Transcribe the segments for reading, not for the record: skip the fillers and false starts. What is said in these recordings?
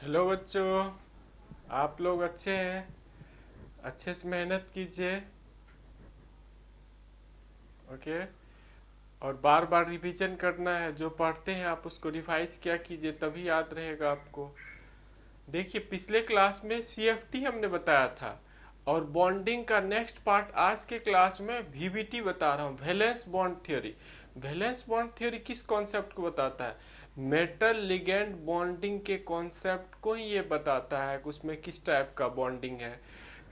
Hello बच्चों। आप लोग अच्छे हैं? अच्छे से मेहनत कीजिए। ओके। और बार बार रिवीजन करना है। जो पढ़ते हैं आप उसको रिवाइज किया कीजिए, तभी याद रहेगा आपको। देखिए, पिछले क्लास में सीएफटी हमने बताया था, और बॉन्डिंग का नेक्स्ट पार्ट आज के क्लास में वीबीटी बता रहा हूँ, valence bond theory. Valence bond theory किस कॉन्सेप्ट को बताता है? मेटल लिगेंड बॉन्डिंग के कॉन्सेप्ट को ही ये बताता है कि उसमें किस टाइप का बॉन्डिंग है,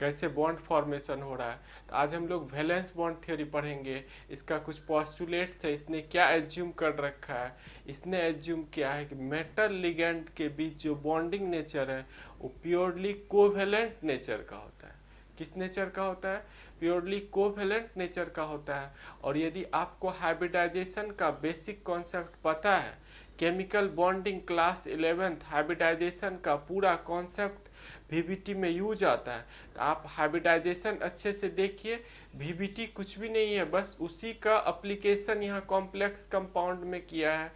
कैसे बॉन्ड फॉर्मेशन हो रहा है। तो आज हम लोग वैलेंस बॉन्ड थ्योरी पढ़ेंगे। इसका कुछ पॉस्टुलेट्स है, इसने क्या एज्यूम कर रखा है। इसने एज्यूम किया है कि मेटल लिगेंड के बीच जो बॉन्डिंग नेचर है वो प्योरली कोवेलेंट नेचर का होता है। किस नेचर का होता है? प्योरली कोवेलेंट नेचर का होता है। और यदि आपको हाइब्रिडाइजेशन का बेसिक कॉन्सेप्ट पता है, chemical bonding class 11th hybridisation का पूरा कॉन्सेप्ट वीबीटी में यूज आता है, तो आप हाइब्रिडाइजेशन अच्छे से देखिए। वीबीटी कुछ भी नहीं है, बस उसी का अप्लीकेशन यहाँ कॉम्प्लेक्स कंपाउंड में किया है।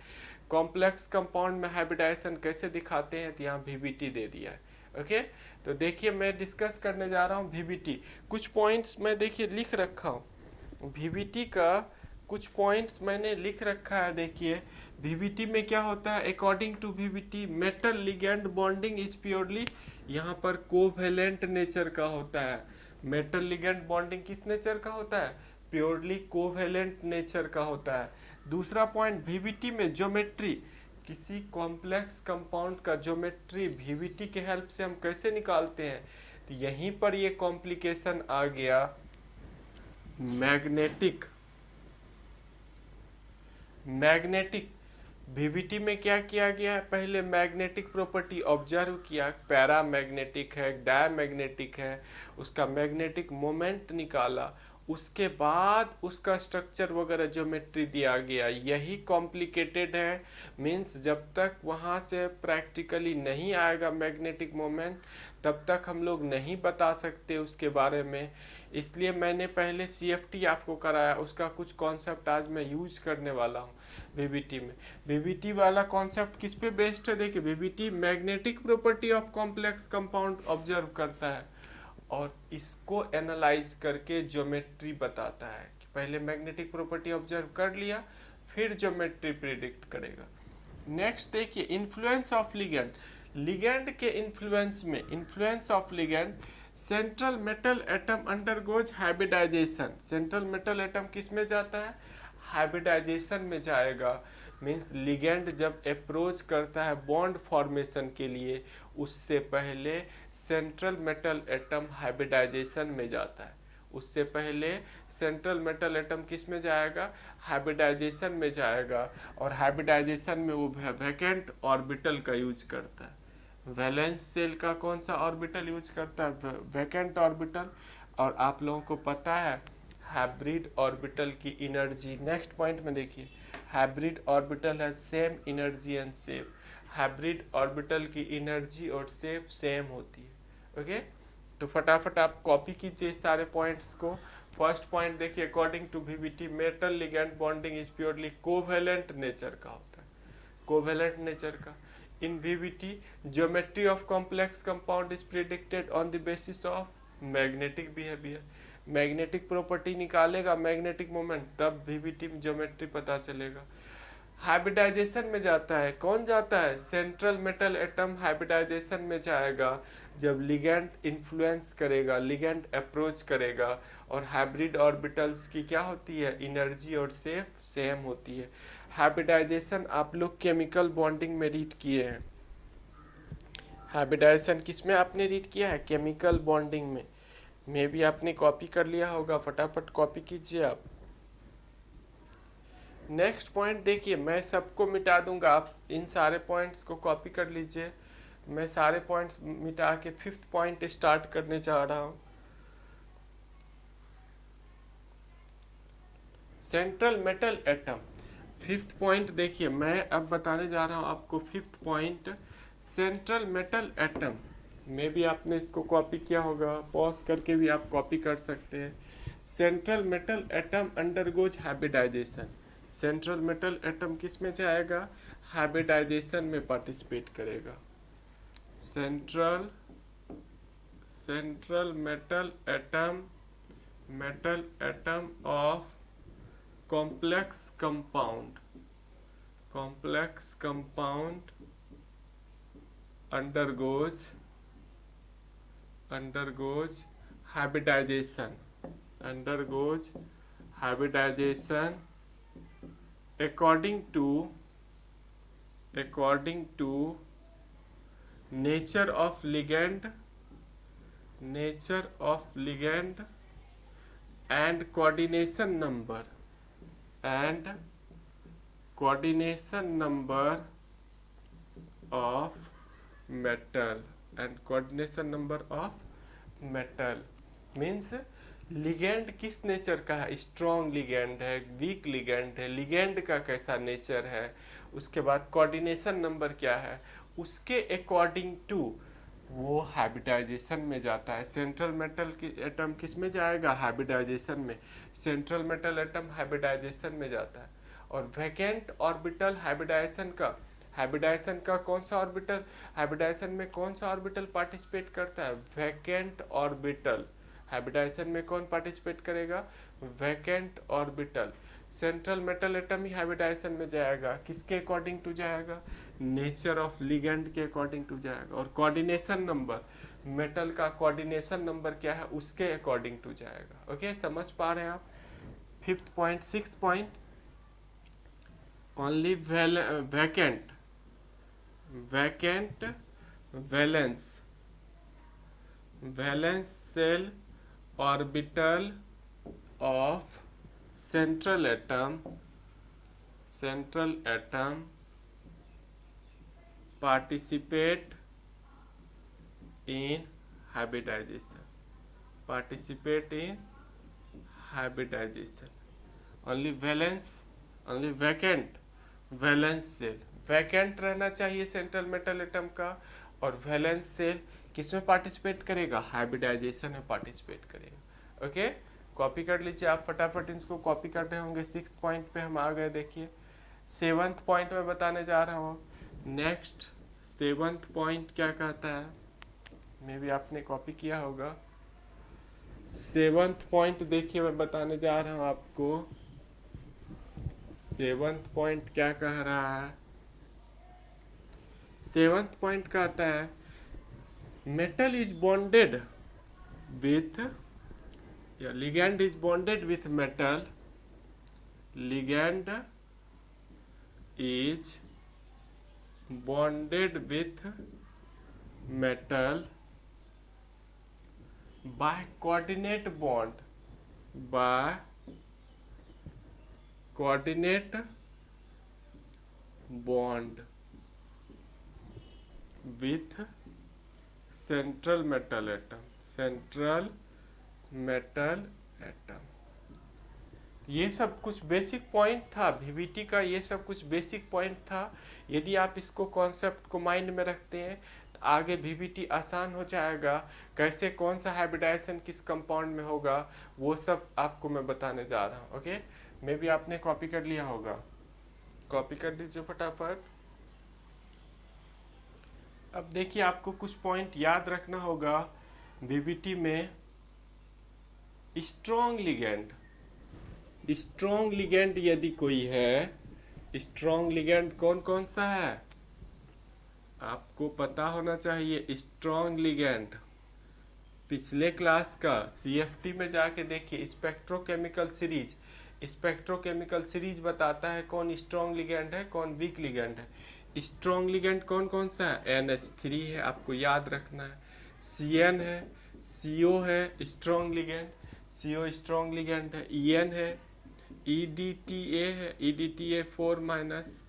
कॉम्प्लेक्स कंपाउंड में हाइब्रिडाइजेशन कैसे दिखाते हैं, तो यहाँ वीबीटी दे दिया है। ओके। तो देखिए, मैं डिस्कस करने जा रहा हूँ वीबीटी। कुछ पॉइंट्स मैं देखिए लिख रखा हूँ वीबीटी का। कुछ पॉइंट्स मैंने लिख रखा है, देखिए। वीबीटी में क्या होता है? According to VBT metal ligand bonding is purely, यहाँ पर कोवेलेंट नेचर का होता है। मेटल लिगेंड बॉन्डिंग किस नेचर का होता है? प्योरली कोवेलेंट नेचर का होता है। दूसरा पॉइंट, वीबीटी में ज्योमेट्री, किसी कॉम्प्लेक्स कंपाउंड का ज्योमेट्री वीबीटी के हेल्प से हम कैसे निकालते हैं? तो यहीं पर ये कॉम्प्लिकेशन आ गया, मैग्नेटिक। मैग्नेटिक वीबीटी में क्या किया गया है? पहले मैग्नेटिक प्रॉपर्टी ऑब्जर्व किया, पैरा मैग्नेटिक है, डायमैग्नेटिक है, उसका मैग्नेटिक मोमेंट निकाला। उसके बाद उसका स्ट्रक्चर वगैरह ज्योमेट्री दिया गया। यही कॉम्प्लिकेटेड है। मीन्स जब तक वहाँ से प्रैक्टिकली नहीं आएगा मैग्नेटिक मोमेंट, तब तक हम लोग नहीं बता सकते उसके बारे में। इसलिए मैंने पहले सीएफटी आपको कराया, उसका कुछ कॉन्सेप्ट आज मैं यूज करने वाला हूँ वीबीटी में। वीबीटी वाला कॉन्सेप्ट किस पे बेस्ड है? देखिए, VBT magnetic property of complex compound observe करता है, और इसको एनालाइज करके ज्योमेट्री बताता है। कि पहले मैग्नेटिक प्रॉपर्टी ऑब्जर्व कर लिया, फिर ज्योमेट्री प्रिडिक्ट करेगा। नेक्स्ट देखिए, इन्फ्लुएंस ऑफ लिगेंड। लिगेंड के इन्फ्लुएंस में, influence of ligand, central metal atom undergoes hybridisation. Central metal atom किस में जाता है? हाइब्रिडाइजेशन में जाएगा। मीन्स लिगेंड जब अप्रोच करता है बॉन्ड फॉर्मेशन के लिए, उससे पहले सेंट्रल मेटल एटम हाइब्रिडाइजेशन में जाता है। उससे पहले सेंट्रल मेटल एटम किस में जाएगा? हाइब्रिडाइजेशन में जाएगा। और हाइब्रिडाइजेशन में वो वैकेंट ऑर्बिटल का यूज करता है। वैलेंस सेल का कौन सा ऑर्बिटल यूज करता है? Vacant orbital. और आप लोगों को पता है हाइब्रिड ऑर्बिटल की एनर्जी, नेक्स्ट पॉइंट में देखिए, हाइब्रिड ऑर्बिटल है same energy and shape. Hybrid orbital की एनर्जी और शेप सेम होती है। ओके। तो फटाफट आप कॉपी कीजिए सारे पॉइंट्स को। फर्स्ट पॉइंट देखिए, according to VBT metal ligand bonding is purely covalent nature का होता है। कोवेलेंट नेचर का। In VBT geometry of complex compound is predicted on the basis of magnetic behaviour. Magnetic property निकालेगा, magnetic moment, तब VBT में geometry पता चलेगा। Hybridisation में जाता है, कौन जाता है? सेंट्रल मेटल एटम हाइब्रिडाइजेशन में जाएगा जब लिगेंड इन्फ्लुएंस करेगा, लिगेंड अप्रोच करेगा। और हाइब्रिड ऑर्बिटल्स की क्या होती है? एनर्जी और शेप सेम होती है। हाइब्रिडाइजेशन आप लोग केमिकल बॉन्डिंग में रीड किए हैं। हाइब्रिडाइजेशन किस में आपने रीड किया है? केमिकल बॉन्डिंग में। मे भी आपने कॉपी कर लिया होगा, फटाफट कॉपी कीजिए आप। नेक्स्ट पॉइंट देखिए, मैं सबको मिटा दूंगा, आप इन सारे पॉइंट्स को कॉपी कर लीजिए। मैं सारे पॉइंट्स मिटा के फिफ्थ पॉइंट स्टार्ट करने जा रहा हूँ। Central metal atom, fifth point देखिए, मैं अब बताने जा रहा हूँ आपको fifth point, central metal atom. में भी आपने इसको कॉपी किया होगा, पॉज करके भी आप कॉपी कर सकते हैं। Central metal atom undergoes hybridisation. Central metal atom किस में जाएगा? हाइब्रिडाइजेशन में पार्टिसिपेट करेगा। Central metal atom of complex compound undergoes hybridization according to nature of ligand and coordination number of metal means ligand किस nature का है, strong ligand है, week ligand है, लिगेंड का कैसा नेचर है, उसके बाद कोऑर्डिनेशन नंबर क्या है, उसके अकॉर्डिंग टू वो हाइब्रिडाइजेशन में जाता है। सेंट्रल मेटल की एटम किस में जाएगा, हाइब्रिडाइजेशन में। सेंट्रल मेटल एटम हाइब्रिडाइजेशन में जाता है। और वैकेंट ऑर्बिटल हाइब्रिडाइजेशन का कौन सा ऑर्बिटल, हाइब्रिडाइजेशन में कौन सा ऑर्बिटल पार्टिसिपेट करता है, वैकेंट ऑर्बिटल। हाइब्रिडाइजेशन में कौन पार्टिसिपेट करेगा, vacant orbital. Central metal atom ही हाइब्रिडाइजेशन में जाएगा, किसके अकॉर्डिंग टू जाएगा, नेचर ऑफ लिगेंड के अकॉर्डिंग टू जाएगा। और कोऑर्डिनेशन नंबर, मेटल का कोऑर्डिनेशन नंबर क्या है, उसके अकॉर्डिंग टू जाएगा। ओके, समझ पा रहे हैं आप। 5th point, 6th point, only vacant valence shell orbital of central atom participate in hybridization, only vacant valence shell vacant रहना चाहिए सेंट्रल मेटल एटम का, और वैलेंस सेल किस में पार्टिसिपेट करेगा, हाइब्रिडाइजेशन में पार्टिसिपेट करेगा। ओके, कॉपी कर लीजिए आप फटाफट, इसको कॉपी कर रहे होंगे। 6th पॉइंट पे हम आ गए। देखिए 7th पॉइंट में बताने जा रहा हूँ। नेक्स्ट 7th पॉइंट क्या कहता है, मे भी आपने कॉपी किया होगा। 7th पॉइंट देखिए, मैं बताने जा रहा हूँ आपको। 7th पॉइंट क्या कह रहा है, 7th पॉइंट कहता है मेटल इज बॉन्डेड विथ, या ligand is bonded with metal, ligand is bonded with metal by coordinate bond with central metal atom। ये सब कुछ बेसिक पॉइंट था वीवीटी का, ये सब कुछ बेसिक पॉइंट था। यदि आप इसको कॉन्सेप्ट को माइंड में रखते हैं तो आगे वीवीटी आसान हो जाएगा। कैसे कौन सा हाइब्रिडाइजेशन किस कंपाउंड में होगा वो सब आपको मैं बताने जा रहा हूँ। ओके, मे भी आपने कॉपी कर लिया होगा, कॉपी कर लीजिए फटाफट। अब देखिए आपको कुछ पॉइंट याद रखना होगा वीवीटी में। स्ट्रॉन्ग लिगेंड यदि कोई है, स्ट्रॉन्ग लिगेंड कौन कौन सा है आपको पता होना चाहिए। स्ट्रॉन्ग लिगेंड पिछले क्लास का सीएफटी में जाके देखिए, स्पेक्ट्रोकेमिकल सीरीज बताता है कौन स्ट्रॉन्ग लिगेंड है, कौन वीक लिगेंड है। स्ट्रॉन्ग लिगेंड कौन कौन सा है, NH3 है, आपको याद रखना है। CN है, CO है strong ligand, CO strong ligand है। EN है, EDTA है, EDTA4 माइनस,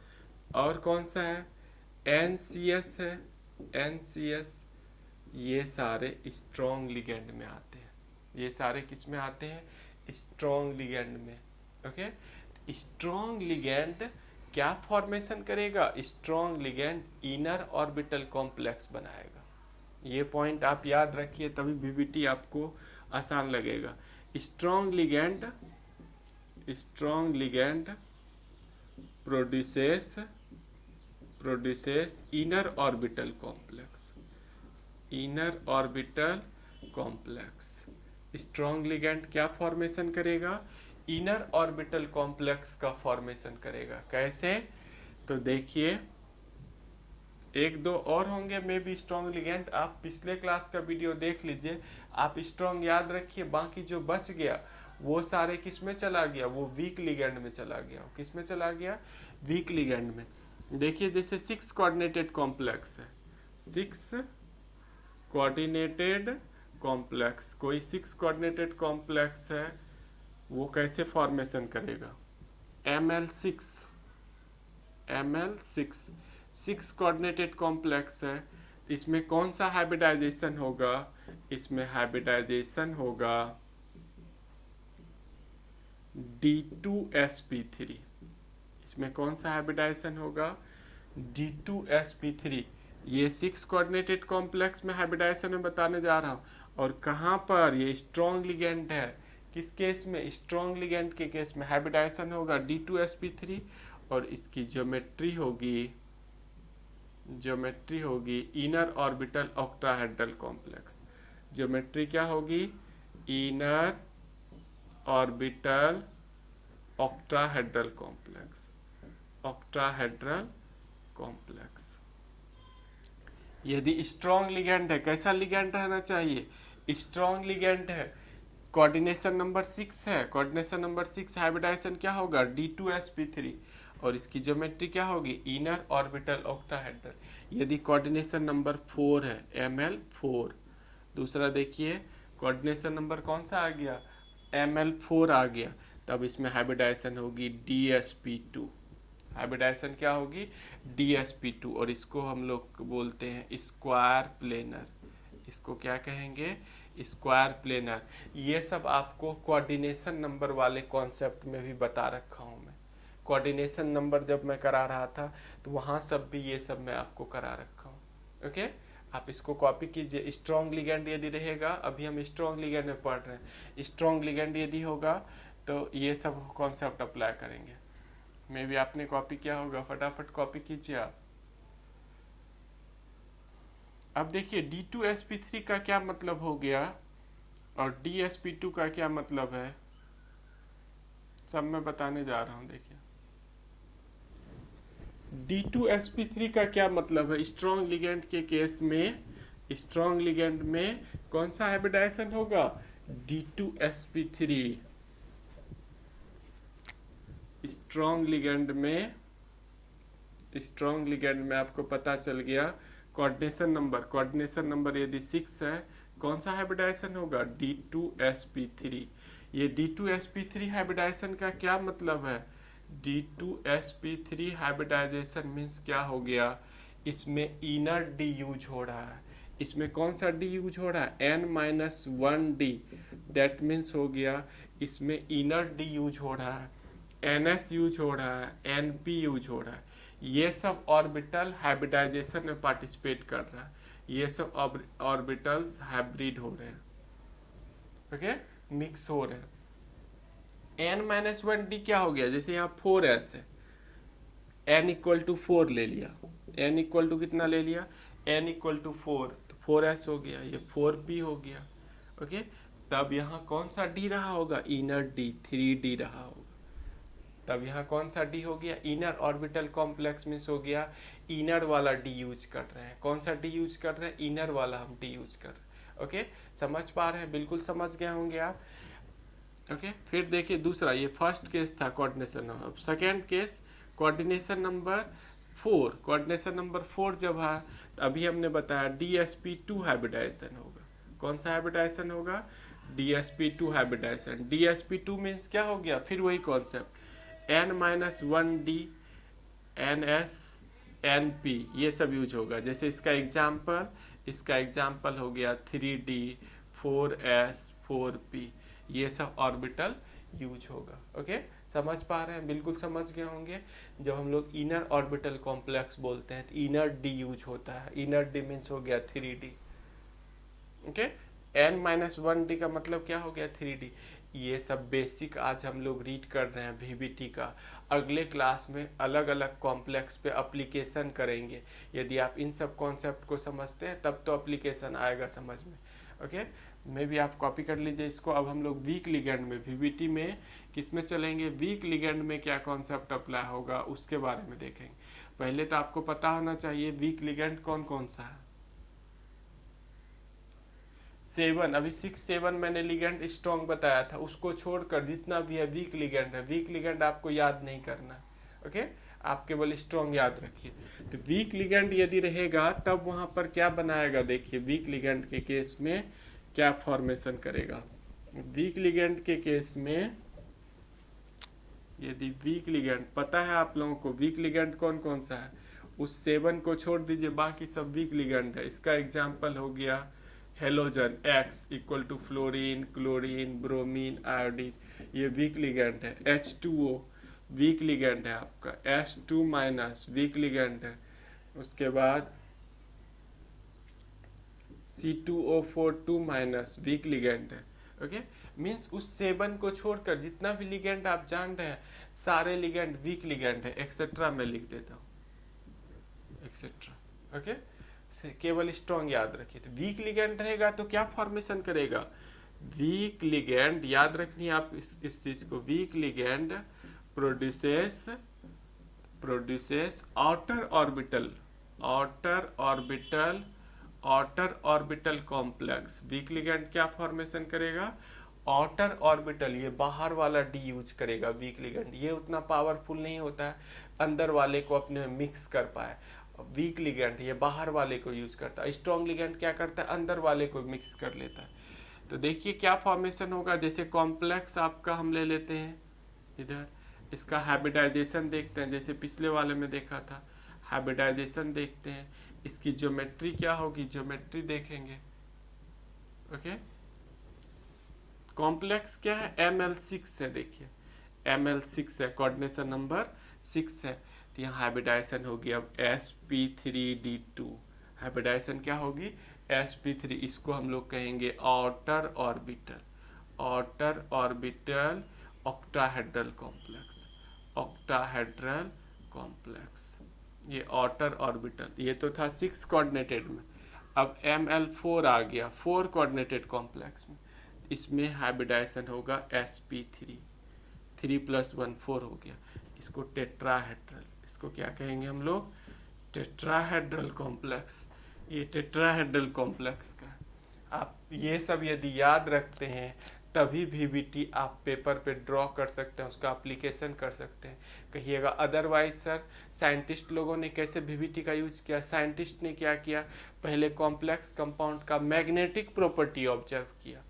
और कौन सा है, NCS है, NCS। ये सारे स्ट्रॉन्ग लिगेंड में आते हैं, ये सारे किस में आते हैं, स्ट्रॉन्ग लिगेंड में। ओके, स्ट्रॉन्ग लिगेंड क्या फॉर्मेशन करेगा, strong ligand inner orbital complex बनाएगा। ये पॉइंट आप याद रखिए, तभी वीवीटी आपको आसान लगेगा। Strong ligand produces inner orbital complex. Inner orbital complex. Strong ligand क्या फॉर्मेशन करेगा? इनर ऑर्बिटल कॉम्प्लेक्स का फॉर्मेशन करेगा। कैसे? तो देखिए, एक दो और होंगे मे बी स्ट्रॉन्ग लिगेंड, आप पिछले क्लास का वीडियो देख लीजिए। आप स्ट्रॉन्ग याद रखिए, बाकी जो बच गया वो सारे किस में चला गया? वो वीक लिगेंड में चला गया। किस में चला गया? वीक लिगेंड में। देखिए जैसे 6 कोऑर्डिनेटेड कॉम्प्लेक्स है, 6 कोऑर्डिनेटेड कॉम्प्लेक्स, कोई 6 कोऑर्डिनेटेड कॉम्प्लेक्स है, वो कैसे फॉर्मेशन करेगा? ML6, ML6 6 कोऑर्डिनेटेड कॉम्प्लेक्स है, तो इसमें कौन सा हाइब्रिडाइजेशन होगा? इसमें हाइब्रिडाइजेशन होगा D2sp3। इसमें कौन सा हाइब्रिडाइजेशन होगा? D2sp3। ये 6 कोऑर्डिनेटेड कॉम्प्लेक्स में हाइब्रिडाइजेशन में बताने जा रहा हूँ। और कहाँ पर? ये स्ट्रॉन्ग लिगेंड है। किस केस में? स्ट्रॉन्ग लिगेंड के केस में हाइब्रिडाइजेशन होगा D2sp3 और इसकी ज्योमेट्री होगी inner orbital octahedral complex. Geometry क्या होगी? Inner orbital octahedral complex, octahedral complex. यदि स्ट्रॉन्ग लिगेंड है, कैसा लिगेंड रहना चाहिए? स्ट्रॉन्ग लिगेंड है, कोऑर्डिनेशन नंबर 6 है, कोऑर्डिनेशन नंबर 6 हाइब्रिडाइजेशन क्या होगा? D2sp3 और इसकी ज्योमेट्री क्या होगी? Inner orbital octahedral. यदि कोऑर्डिनेशन नंबर 4 है, ML4। दूसरा देखिए, कोऑर्डिनेशन नंबर कौन सा आ गया? ML4 आ गया, तब इसमें हाइब्रिडाइजेशन होगी DSP2। हाइब्रिडाइजेशन क्या होगी? DSP2। और इसको हम लोग बोलते हैं स्क्वायर प्लेनर। इसको क्या कहेंगे? Square planar. ये सब आपको कोऑर्डिनेशन नंबर वाले कॉन्सेप्ट में भी बता रखा हूँ मैं। कोऑर्डिनेशन नंबर जब मैं करा रहा था तो वहाँ सब भी ये सब मैं आपको करा रखा हूँ। ओके, आप इसको कॉपी कीजिए। स्ट्रॉन्ग लिगेंड यदि रहेगा, अभी हम स्ट्रॉन्ग लिगेंड में पढ़ रहे हैं, स्ट्रॉन्ग लिगेंड यदि होगा तो ये सब कॉन्सेप्ट अप्लाई करेंगे। मे भी आपने कॉपी किया होगा, फटाफट कॉपी कीजिए आप। अब देखिए D2sp3 का क्या मतलब हो गया और DSP2 का क्या मतलब है, सब मैं बताने जा रहा हूँ। देखिए D2sp3 का क्या मतलब है? स्ट्रॉन्ग लिगेंड के केस में, स्ट्रॉन्ग लिगेंड में कौन सा हाइब्रिडाइजेशन होगा? D2sp3। स्ट्रॉन्ग लिगेंड में आपको पता चल गया कोऑर्डिनेशन नंबर यदि 6 है, कौन सा हाइब्रिडाइजेशन होगा? D2sp3। ये D2sp3 हाइब्रिडाइजेशन का क्या मतलब है? D2sp3 हाइब्रिडाइजेशन मीन्स क्या हो गया? इसमें इनर D यूज हो रहा है। इसमें कौन सा D यूज हो रहा है? N-1D। दैट मीन्स हो गया इसमें इनर D यूज हो रहा है, NS यूज हो रहा है, NP यूज हो रहा है। ये सब ऑर्बिटल हाइब्रिडाइजेशन में पार्टिसिपेट कर रहा है। ये सब ऑर्बिटल्स हाइब्रिड हो रहे हैं। ओके, मिक्स हो रहे हैं। N-1D क्या हो गया? जैसे यहाँ 4s है, N इक्वल टू 4 ले लिया, N इक्वल टू कितना ले लिया? N इक्वल टू 4, तो 4s हो गया, ये 4p हो गया। ओके, तब यहाँ कौन सा D रहा होगा? इनर D, 3D रहा होगा। तब यहाँ कौन सा D हो गया? इनर ऑर्बिटल कॉम्प्लेक्स मीन्स हो गया इनर वाला D यूज कर रहे हैं। कौन सा D यूज कर रहे हैं? इनर वाला हम D यूज कर रहे हैं। ओके, समझ पा रहे हैं? बिल्कुल समझ गए होंगे आप। ओके, फिर देखिए दूसरा, ये फर्स्ट केस था कोऑर्डिनेशन नंबर। अब second case coordination number 4। Coordination number 4 जब है, तो अभी हमने बताया DSP2 हाइब्रिडाइजेशन होगा। कौन सा हाइब्रिडाइजेशन होगा? DSP2 hybridisation. DSP2 मीन्स क्या हो गया? फिर वही कॉन्सेप्ट, N-1D, NS, NP, ये सब यूज होगा। जैसे इसका एग्जाम्पल हो गया 3D, 4S, 4P, ये सब ऑर्बिटल यूज होगा। ओके, समझ पा रहे हैं? बिल्कुल समझ गए होंगे। जब हम लोग इनर ऑर्बिटल कॉम्प्लेक्स बोलते हैं तो इनर D यूज होता है। इनर D मीन्स हो गया 3D। ओके, N-1D का मतलब क्या हो गया? 3D। ये सब बेसिक आज हम लोग रीड कर रहे हैं VBT का। अगले क्लास में अलग अलग कॉम्प्लेक्स पे एप्लीकेशन करेंगे। यदि आप इन सब कॉन्सेप्ट को समझते हैं तब तो एप्लीकेशन आएगा समझ में। ओके, मे भी आप कॉपी कर लीजिए इसको। अब हम लोग वीक लिगेंड में VBT में किस में चलेंगे, वीक लिगेंड में क्या कॉन्सेप्ट अप्लाई होगा उसके बारे में देखेंगे। पहले तो आपको पता होना चाहिए वीक लिगेंड कौन कौन सा है। 7, अभी 6 7 मैंने लिगेंड स्ट्रॉन्ग बताया था, उसको छोड़कर जितना भी है वीक लिगेंड है। वीक लिगेंड आपको याद नहीं करना, ओके, आप केवल स्ट्रॉन्ग याद रखिए। तो वीक लिगेंड यदि रहेगा तब वहां पर क्या बनाएगा, देखिए वीक लिगेंड के केस में क्या फॉर्मेशन करेगा। वीक लिगेंड के केस में यदि वीक लिगेंड पता है आप लोगों को, वीक लिगेंड कौन कौन सा है, उस 7 को छोड़ दीजिए, बाकी सब वीक लिगेंड है। इसका एग्जाम्पल हो गया halogen X equal to fluorine, chlorine, bromine, iodine, ये वीक लिगेंड है। H2O वीक लिगेंड है आपका, H2 माइनस वीक लिगेंड है। उसके बाद C2O4 2 माइनस वीक लिगेंड है। ओके, मीन्स उस 7 को छोड़कर जितना भी लिगेंड आप जान रहे हैं सारे लिगेंड वीक लिगेंड है, एक्सेट्रा मैं लिख देता हूँ, एक्सेट्रा। ओके, केवल स्ट्रॉन्ग याद रखिए। तो वीक लिगेंड रहेगा तो क्या फॉर्मेशन करेगा, वीक लिगेंड याद रखनी है आप इस चीज को, week ligand produces outer orbital complex. Week ligand क्या फॉर्मेशन करेगा, आउटर ऑर्बिटल, ये बाहर वाला डी यूज करेगा वीक लिगेंड। ये उतना पावरफुल नहीं होता है अंदर वाले को अपने में मिक्स कर पाए। वीक लिगेंड ये बाहर वाले को यूज करता है। स्ट्रॉन्ग लिगेंड क्या करता है, अंदर वाले को मिक्स कर लेता है। तो देखिए क्या फॉर्मेशन होगा, जैसे कॉम्प्लेक्स आपका हम ले लेते हैं इधर, इसका हाइब्रिडाइजेशन देखते हैं, जैसे पिछले वाले में देखा था हाइब्रिडाइजेशन देखते हैं। इसकी ज्योमेट्री क्या होगी, ज्योमेट्री देखेंगे। ओके, कॉम्प्लेक्स क्या है, ML6 है, देखिए ML6 है, कोऑर्डिनेशन नंबर 6 है। तो यहाँ हाइब्रिडाइजेशन होगी अब sp3d2। हाइब्रिडाइजेशन क्या होगी, sp3, इसको हम लोग कहेंगे आउटर ऑर्बिटल ऑक्टाहेड्रल कॉम्प्लेक्स। ये आउटर ऑर्बिटल, ये तो था 6 कोऑर्डिनेटेड में। अब ML4 आ गया 4 कोऑर्डिनेटेड कॉम्प्लेक्स में, इसमें हाइब्रिडाइजेशन होगा sp3, 3 + 1 4 हो गया। इसको टेट्राहेड्रल, इसको क्या कहेंगे हम लोग, टेट्राहेड्रल कॉम्प्लेक्स। ये टेट्राहेड्रल कॉम्प्लेक्स का आप ये सब यदि याद रखते हैं तभी VBT आप पेपर पे ड्रॉ कर सकते हैं, उसका एप्लीकेशन कर सकते हैं। कहिएगा अदरवाइज सर साइंटिस्ट लोगों ने कैसे VBT का यूज किया, साइंटिस्ट ने क्या किया, पहले कॉम्प्लेक्स कंपाउंड का मैग्नेटिक प्रॉपर्टी ऑब्जर्व किया,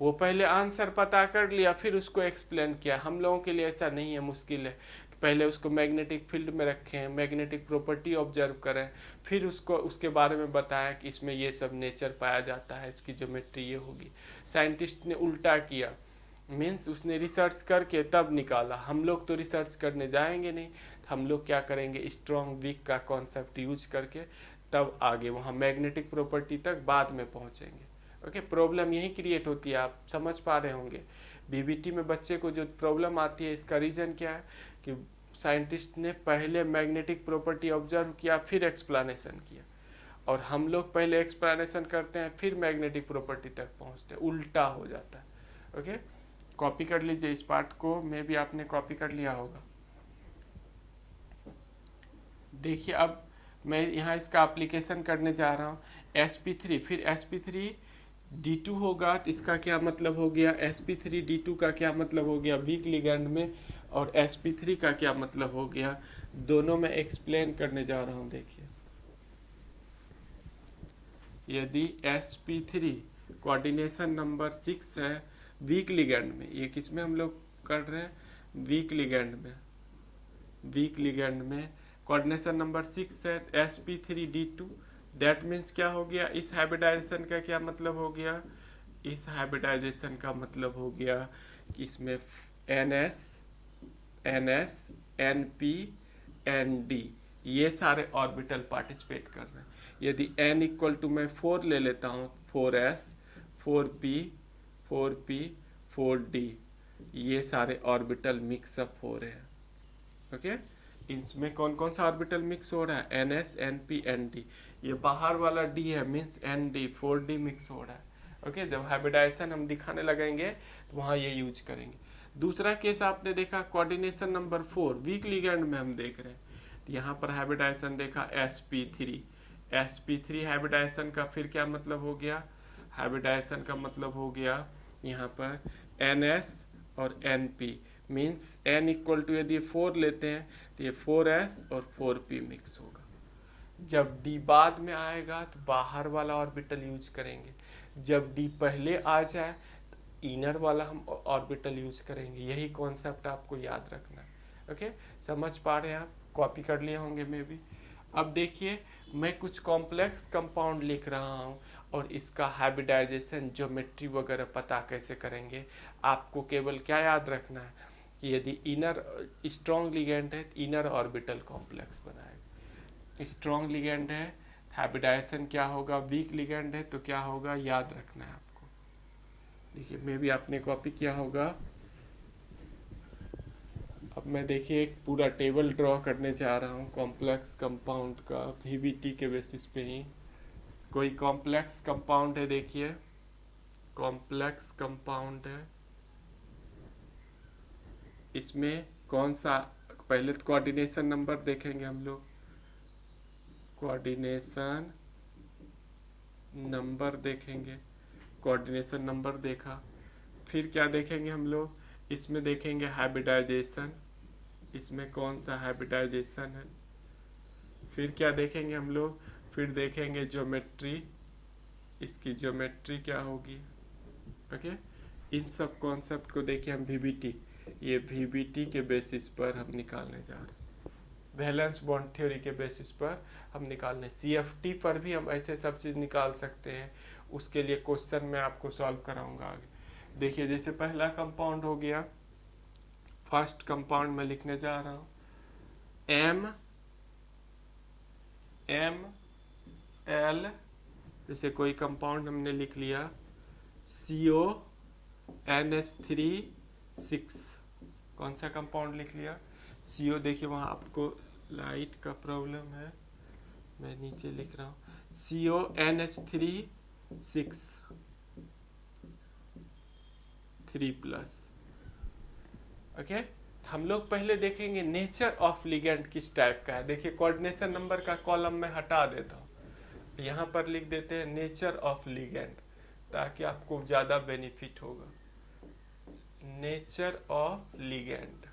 वो पहले आंसर पता कर लिया फिर उसको एक्सप्लेन किया। हम लोगों के लिए ऐसा नहीं है, मुश्किल है, पहले उसको मैग्नेटिक फील्ड में रखें, मैग्नेटिक प्रॉपर्टी ऑब्जर्व करें, फिर उसको उसके बारे में बताएं कि इसमें ये सब नेचर पाया जाता है, इसकी ज्योमेट्री ये होगी। साइंटिस्ट ने उल्टा किया, मीन्स उसने रिसर्च करके तब निकाला। हम लोग तो रिसर्च करने जाएंगे नहीं, हम लोग क्या करेंगे, स्ट्रॉन्ग वीक का कॉन्सेप्ट यूज करके तब आगे वहाँ मैग्नेटिक प्रॉपर्टी तक बाद में पहुँचेंगे। ओके, प्रॉब्लम यही क्रिएट होती है, आप समझ पा रहे होंगे। VBT में बच्चे को जो प्रॉब्लम आती है इसका रीजन क्या है कि साइंटिस्ट ने पहले मैग्नेटिक प्रॉपर्टी ऑब्जर्व किया फिर एक्सप्लेनेशन किया, और हम लोग पहले एक्सप्लेनेशन करते हैं फिर मैग्नेटिक प्रॉपर्टी तक पहुंचते हैं, उल्टा हो जाता है। ओके, कॉपी कर लीजिए इस पार्ट को, मे भी आपने कॉपी कर लिया होगा। देखिए अब मैं यहाँ इसका एप्लीकेशन करने जा रहा हूँ, sp3, फिर sp3d2 होगा, तो इसका क्या मतलब हो गया, sp3d2 का क्या मतलब हो गया वीक लिगेंड में, और sp3 का क्या मतलब हो गया, दोनों में एक्सप्लेन करने जा रहा हूँ। देखिए यदि sp3 कोऑर्डिनेशन नंबर 6 है वीक लिगेंड में, ये किस में हम लोग कर रहे हैं, वीक लिगेंड में कोऑर्डिनेशन नंबर 6 है sp3d2, दैट मीन्स क्या हो गया, इस हाइब्रिडाइजेशन का क्या मतलब हो गया, इस हाइब्रिडाइजेशन का मतलब हो गया कि इसमें NS NP ND ये सारे ऑर्बिटल पार्टिसिपेट कर रहे हैं। यदि n इक्वल टू मैं 4 ले लेता हूँ, 4s 4p 4d, ये ऑर्बिटल ऑर्बिटल मिक्सअप हो रहे हैं। ओके, इसमें कौन कौन सा ऑर्बिटल मिक्स हो रहा है? ns np nd, ये बाहर वाला d है मीन्स nd 4d मिक्स हो रहा है। ओके, जब हाइब्रिडाइजेशन हम दिखाने लगेंगे तो वहाँ ये यूज करेंगे। दूसरा केस आपने देखा कोऑर्डिनेशन नंबर 4 वीक लिगेंड में हम देख रहे हैं, तो यहाँ पर हाइब्रिडाइजेशन देखा sp3। sp3 हाइब्रिडाइजेशन का फिर क्या मतलब हो गया? हाइब्रिडाइजेशन का मतलब हो गया यहाँ पर ns और np means n equal to यदि 4 लेते हैं तो ये 4s और 4p मिक्स होगा। जब d बाद में आएगा तो बाहर वाला ऑर्बिटल यूज करेंगे, जब d पहले आ जाए तो इनर वाला हम ऑर्बिटल यूज करेंगे। यही कॉन्सेप्ट आपको याद रखना है। ओके, समझ पा रहे हैं आप? कॉपी कर लिए होंगे मे भी। अब देखिए, मैं कुछ कॉम्प्लेक्स कंपाउंड लिख रहा हूँ और इसका हाइब्रिडाइजेशन ज्योमेट्री वगैरह पता कैसे करेंगे। आपको केवल क्या याद रखना है कि यदि इनर स्ट्रॉन्ग लिगेंड है तो इनर ऑर्बिटल कॉम्प्लेक्स बनाएगा, स्ट्रॉन्ग लिगेंड है हाइब्रिडाइजेशन क्या होगा, वीक लिगेंड है तो क्या होगा, याद रखना है आपको। देखिए मे भी आपने कॉपी किया होगा। अब मैं देखिए एक पूरा टेबल ड्रॉ करने जा रहा हूँ कॉम्प्लेक्स कंपाउंड का, वीबीटी के बेसिस पे ही। कोई कॉम्प्लेक्स कंपाउंड है, देखिए कॉम्प्लेक्स कंपाउंड है, इसमें कौन सा, पहले तो कोऑर्डिनेशन नंबर देखेंगे हम लोग। कोऑर्डिनेशन नंबर देखेंगे, कोऑर्डिनेशन नंबर देखा, फिर क्या देखेंगे हम लोग? इसमें देखेंगे हाइब्रिडाइजेशन, इसमें कौन सा हाइब्रिडाइजेशन है। फिर क्या देखेंगे हम लोग? फिर देखेंगे ज्योमेट्री, इसकी ज्योमेट्री क्या होगी। ओके, इन सब कॉन्सेप्ट को देखिए हम वीबीटी, ये वीबीटी के बेसिस पर हम निकालने जा रहे हैं, वैलेंस बॉन्ड थ्योरी के बेसिस पर हम निकालने। सीएफटी पर भी हम ऐसे सब चीज़ निकाल सकते हैं, उसके लिए क्वेश्चन मैं आपको सॉल्व कराऊंगा आगे। देखिए जैसे पहला कंपाउंड हो गया, फर्स्ट कंपाउंड में लिखने जा रहा हूँ ML, जैसे कोई कंपाउंड हमने लिख लिया CONH3 6, कौन सा कंपाउंड लिख लिया? CO। देखिए वहाँ आपको लाइट का प्रॉब्लम है, मैं नीचे लिख रहा हूँ CONH3 3+। ओके, हम लोग पहले देखेंगे नेचर ऑफ लिगेंड किस टाइप का है। देखिए कोऑर्डिनेशन नंबर का कॉलम में हटा देता हूँ, यहाँ पर लिख देते हैं नेचर ऑफ लिगेंड, ताकि आपको ज़्यादा बेनिफिट होगा। नेचर ऑफ लिगेंड,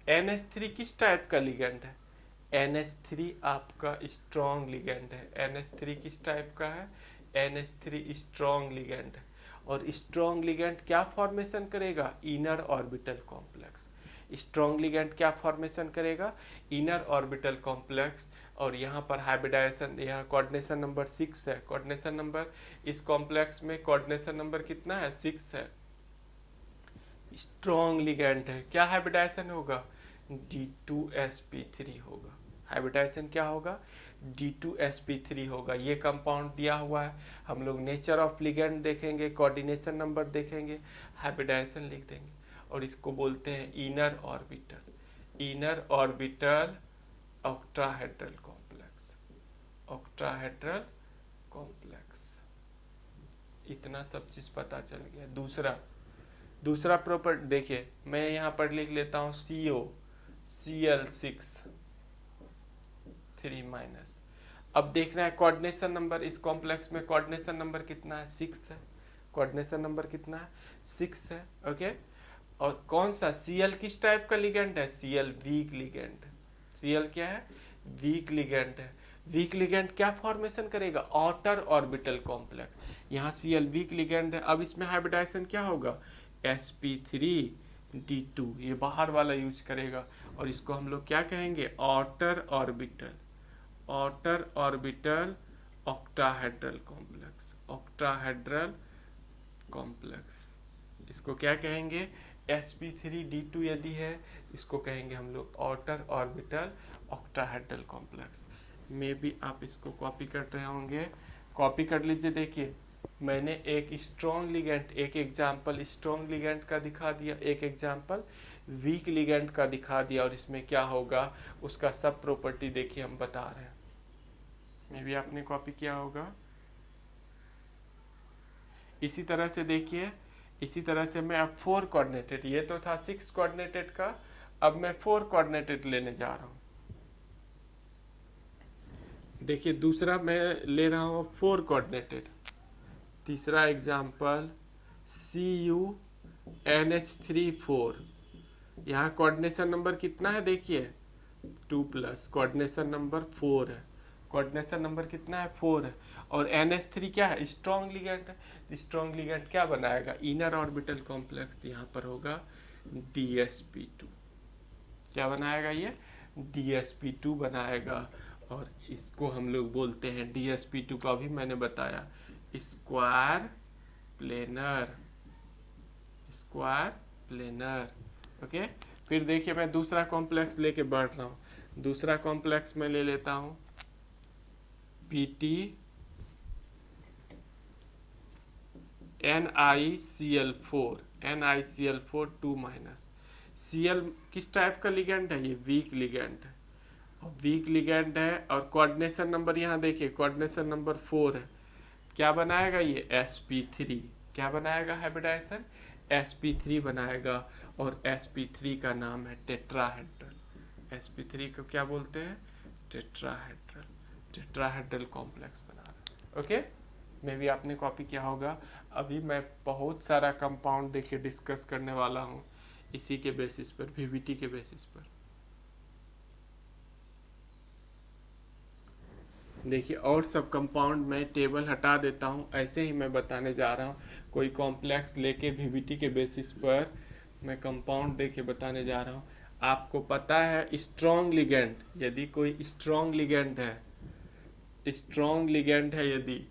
NH3 किस टाइप का लिगेंड है? NH3 आपका स्ट्रॉन्ग लिगेंड है। NH3 किस टाइप का है? NH3 स्ट्रॉन्ग लिगेंड है। और स्ट्रॉन्ग लिगेंड क्या फॉर्मेशन करेगा? Inner orbital complex. Strong ligand क्या फॉर्मेशन करेगा? Inner orbital complex. और यहाँ पर हाइब्रिडाइजेशन, यहाँ कोऑर्डिनेशन नंबर 6 है। कोऑर्डिनेशन नंबर इस कॉम्प्लेक्स में कोऑर्डिनेशन नंबर कितना है? 6 है। स्ट्रॉन्ग लिगेंड है, क्या हाइब्रिडाइजेशन होगा? D2sp3 होगा। हाइब्रिडाइजेशन क्या होगा? D2sp3 होगा। ये कंपाउंड दिया हुआ है, हम लोग नेचर ऑफ लिगेंड देखेंगे, कोऑर्डिनेशन नंबर देखेंगे, हाइब्रिडाइजेशन लिख देंगे। और इसको बोलते हैं inner orbital. Inner orbital octahedral complex, octahedral complex. इतना सब चीज पता चल गया। दूसरा प्रॉपर्टी देखिए, मैं यहाँ पर लिख लेता हूँ COCl6 3-। अब देखना है कोऑर्डिनेशन नंबर, इस कॉम्प्लेक्स में कोऑर्डिनेशन नंबर कितना है? 6 है। कोऑर्डिनेशन नंबर कितना है? 6 है। ओके, और कौन सा Cl किस टाइप का लिगेंड है? Cl वीक लिगेंड है। Cl क्या है? वीक लिगेंड है। वीक लिगेंड क्या फॉर्मेशन करेगा? Outer orbital complex. यहाँ Cl वीक लिगेंड है। अब इसमें हाइब्रिडाइजेशन क्या होगा? sp3d2, ये बाहर वाला यूज करेगा। और इसको हम लोग क्या कहेंगे? Outer orbital, outer orbital octahedral complex, octahedral complex. इसको क्या कहेंगे? sp3d2 यदि है, इसको कहेंगे हम लोग आउटर ऑर्बिटल ऑक्टाहेड्रल कॉम्प्लेक्स। मे भी आप इसको कॉपी कर रहे होंगे, कॉपी कर लीजिए। देखिए मैंने एक स्ट्रॉन्ग लिगेंड, एक एग्जाम्पल स्ट्रॉन्ग लिगेंड का दिखा दिया, एक एग्जाम्पल वीक लिगेंड का दिखा दिया, और इसमें क्या होगा उसका सब प्रॉपर्टी देखिए हम बता रहे हैं। मे भी आपने कॉपी किया होगा। इसी तरह से देखिए, इसी तरह से मैं अब 4 कोऑर्डिनेटेड, ये तो था 6 कोऑर्डिनेटेड का, अब मैं 4 कोऑर्डिनेटेड लेने जा रहा हूँ। देखिए दूसरा मैं ले रहा हूँ 4 कोऑर्डिनेटेड। तीसरा एग्जाम्पल CuNH3 4। यहाँ कोऑर्डिनेशन नंबर कितना है देखिए 2+, कोऑर्डिनेशन नंबर 4 है, कोऑर्डिनेशन नंबर कितना है 4 है, और NH3 क्या है स्ट्रॉन्ग लिगेंड है। स्ट्रॉन्ग लिगेंड क्या बनाएगा इनर ऑर्बिटल कॉम्प्लेक्स, यहाँ पर होगा DsP2। क्या बनाएगा ये DsP2 बनाएगा, और इसको हम लोग बोलते हैं DsP2 का भी मैंने बताया square planar, square planar. Okay, फिर देखिए मैं दूसरा कॉम्प्लेक्स लेके बढ़ रहा हूँ। दूसरा कॉम्प्लेक्स मैं ले लेता हूँ PT NiCl4, NiCl4 2-। Cl किस टाइप का लिगेंड है, ये वीक लिगेंड है, वीक लिगेंड है, और कोऑर्डिनेशन नंबर यहाँ देखिए कोऑर्डिनेशन नंबर 4 है। क्या बनाएगा ये sp3, क्या बनाएगा हाइब्रिडाइजेशन sp3 बनाएगा, और sp3 का नाम है टेट्राहेड्रल। sp3 को क्या बोलते हैं टेट्राहेड्रल, टेट्राहेड्रल कॉम्प्लेक्स बना रहा है। ओके, मे भी आपने कॉपी किया होगा। अभी मैं बहुत सारा कंपाउंड देखिए डिस्कस करने वाला हूँ इसी के बेसिस पर, VBT के बेसिस पर। देखिए और सब कंपाउंड मैं टेबल हटा देता हूँ, ऐसे ही मैं बताने जा रहा हूँ। कोई कॉम्प्लेक्स लेके VBT के बेसिस पर मैं कंपाउंड देखिए बताने जा रहा हूँ। आपको पता है स्ट्रॉन्ग लिगेंड, यदि कोई स्ट्रॉन्ग लिगेंड है, स्ट्रॉन्ग लिगेंड है, यदि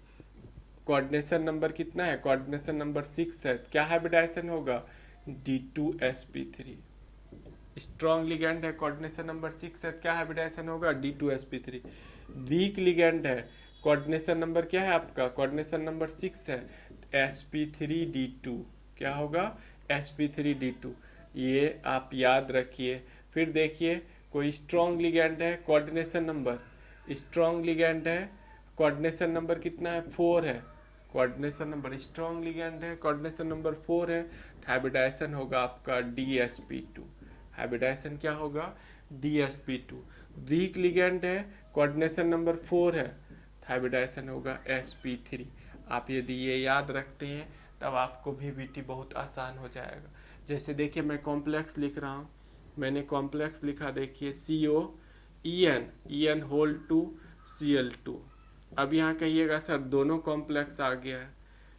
कोऑर्डिनेशन नंबर कितना है कोऑर्डिनेशन नंबर 6 है, क्या हाइब्रिडाइजेशन होगा D2sp3। स्ट्रॉन्ग लिगेंड है कोऑर्डिनेशन नंबर 6 है, क्या हाइब्रिडाइजेशन होगा D2sp3। वीक लिगेंड है कोऑर्डिनेशन नंबर क्या है आपका कोऑर्डिनेशन नंबर 6 है sp3d2, क्या होगा sp3d2, ये आप याद रखिए। फिर देखिए कोई स्ट्रॉन्ग लिगेंड है कोऑर्डिनेशन नंबर, स्ट्रॉन्ग लिगेंड है कोऑर्डिनेशन नंबर कितना है 4 है, कोऑर्डिनेशन नंबर स्ट्रॉन्ग लिगेंड है कोऑर्डिनेशन नंबर 4 है, हाइब्रिडाइजेशन होगा आपका DsP2। हाइब्रिडाइजेशन क्या होगा DsP2। वीक लिगेंड है कोऑर्डिनेशन नंबर 4 है, हाइब्रिडाइजेशन होगा sp3। आप यदि ये याद रखते हैं तब आपको VBT बहुत आसान हो जाएगा। जैसे देखिए मैं कॉम्प्लेक्स लिख रहा हूँ, मैंने कॉम्प्लेक्स लिखा देखिए COEN(2Cl2)। अब यहाँ कहिएगा सर दोनों कॉम्प्लेक्स आ गया है,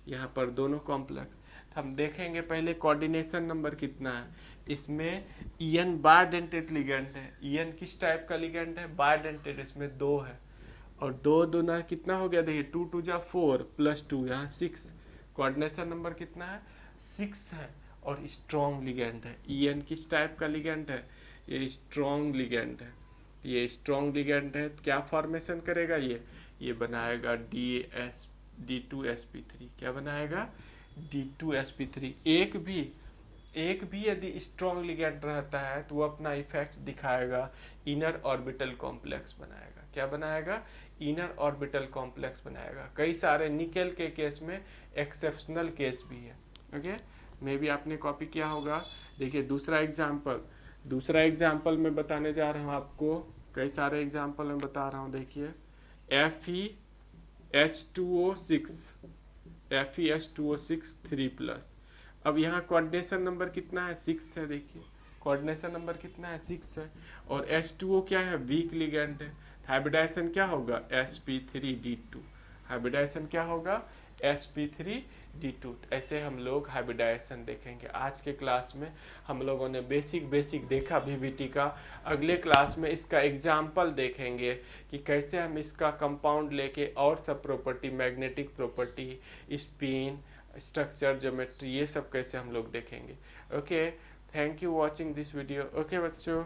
यहाँ पर दोनों कॉम्प्लेक्स। हम देखेंगे पहले कोऑर्डिनेशन नंबर कितना है। इसमें EN बायडेंटेड लिगेंड है, EN किस टाइप का लिगेंड है बायडेंटेड, इसमें 2 है, और 2 दूना कितना हो गया देखिए 2 2 जा 4 +2 यहाँ 6, कोऑर्डिनेशन नंबर कितना है 6 है, और स्ट्रॉन्ग लिगेंड है। EN किस टाइप का लिगेंड है ये स्ट्रॉन्ग लिगेंड है, ये स्ट्रॉन्ग लिगेंड है, क्या फॉर्मेशन करेगा ये बनाएगा D2sp3, क्या बनाएगा D2sp3। एक भी यदि स्ट्रॉन्ग लिगेंड रहता है तो वो अपना इफेक्ट दिखाएगा, इनर ऑर्बिटल कॉम्प्लेक्स बनाएगा, क्या बनाएगा इनर ऑर्बिटल कॉम्प्लेक्स बनाएगा। कई सारे निकेल के केस में एक्सेप्शनल केस भी है। ओके, मे भी आपने कॉपी किया होगा। देखिए दूसरा एग्जाम्पल मैं बताने जा रहा हूँ आपको, कई सारे एग्जाम्पल मैं बता रहा हूँ। देखिए FeH2O6 3+। अब यहाँ कोऑर्डिनेशन नंबर कितना है 6 है, देखिए कोऑर्डिनेशन नंबर कितना है 6 है, और H2O क्या है वीक लिगेंड है, हाइब्रिडाइजेशन क्या होगा sp3d2, हाइब्रिडाइजेशन क्या होगा sp3d2। ऐसे हम लोग हाइब्रिडाइजेशन देखेंगे। आज के क्लास में हम लोगों ने बेसिक देखा VBT का। अगले क्लास में इसका एग्जाम्पल देखेंगे कि कैसे हम इसका कंपाउंड लेके और सब property, magnetic property, spin, structure, geometry, ये सब कैसे हम लोग देखेंगे। Okay, thank you watching this video. Okay बच्चों।